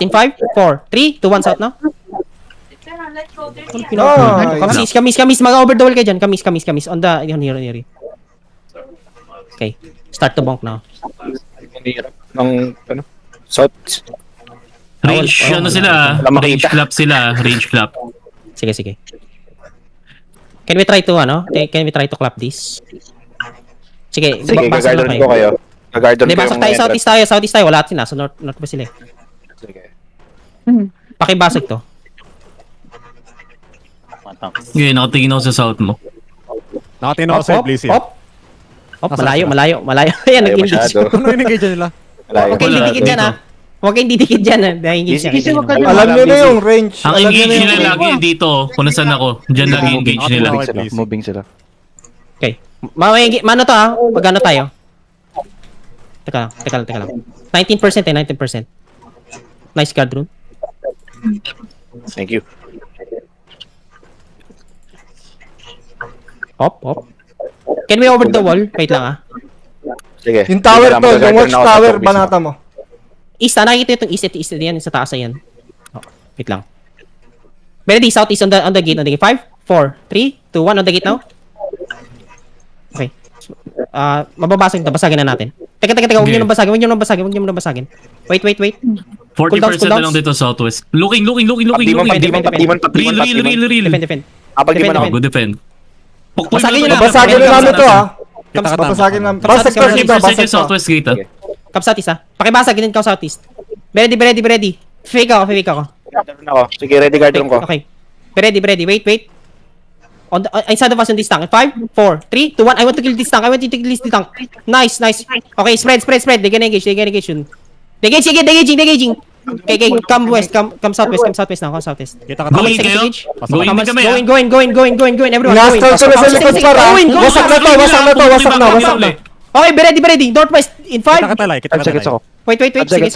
In 5, 4, 3, 2, 1, south now. Kamis. Mag-over the wall kayo dyan. Kamis. On the, here. Okay. Start to bonk now. Ng, south. Range, sila? Range clap. Sige. Can we try to clap this? Sige, basag lang ko kayo. Hindi, basag tayo, southeast tayo. Wala sila. So, north ba sila eh? Sige. Pakibasag to. Ngayon, nakatingin ako sa south mo. Nakatingin ako sa Blizzy. Malayo. Ayan, nag-engage. Ano in-engage nila? Huwag kayong didikit dyan ha. Huwag kayong didikit dyan ha. Alam nyo na yung range. Ang engage nila lagi dito, kung nasaan ako, dyan lagi engage nila. Moving sila. Okay. Mano to ha? Pag ano tayo? Teka lang. 19% 19%. Nice card rune. Thank you. Hop. Can we over the wall? Wait lang ah. Sige. Yung tower to, yung watchtower, banata mo. East, nakikita itong east yan, sa taas yan. Oh, wait lang. Ready, southeast on the gate. 5, 4, 3, 2, 1 on the gate now. Okay. Mababasag na, basagin na natin. Teka, huwag nyo nang basagin. Wait. 40% na lang dito southwest. Looking. Demon. Real. Defend. Kapag di mo na. Good defend. Basagin nyo lang. Babasagin na namin to ha. Babasagin namin. Basag to dito, basag to. southwest gate ah. Cap southeast ha. Pakibasagin din ka southeast. Ready. Fake ako. Sige, ready guard room ko. Okay. Ready. Wait. On the inside of us on this tank. 5, 4, 3, 2, 1. I want to kill this tank. Nice. Okay, spread. They can engage yun. Engaging. Okay, come west. Come southwest now. Come southwest. Kita ka Going kayo? Going. Everyone. Nastall ko na sa likod para. Wasak na. Okay, ready. Northwest in 5. Kita ka talay. Wait. Sige.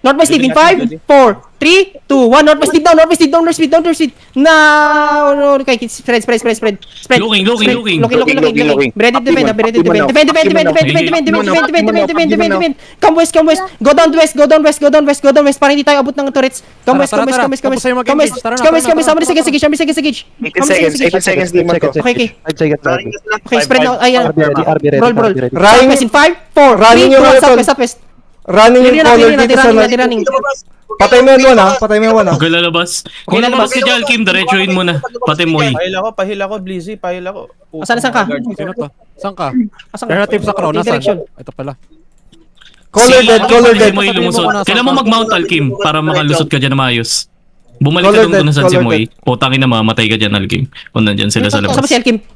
Northwest lead in 5, 4, 3, 2, 1. Northwest lead down. No. Okay, spread. Looking. Ready to defend. Come west. Go down west. Para hindi tayo abot ng turrets. Come west. Sige. 18 seconds demon ko. Okay. 5 seconds. Okay, spread now. Ayan. Roll. Running Southwest in 5, 4, 3, 2, 1. Southwest. Running yung color dito sa Running. Patay mo yung one ha. Okay, lalabas. Kung lalabas ka dyan, Kim, diretsuhin mo na. Pati mo Pahil ako, Blizzy, pahil ako. Saan ka? Sino to? Saan ka? Asan Relative sa crown, Direction. nasaan? Ito pala. Color dead. Moy lumusot. Kailan mo mag-mount Alkim para makalusot ka dyan na maayos. Bumalik ka doon kung nasaan si Moy. Putangin na mamatay ka dyan, Alkim. Kung nandyan sila sa labas. Kasama si Alkim.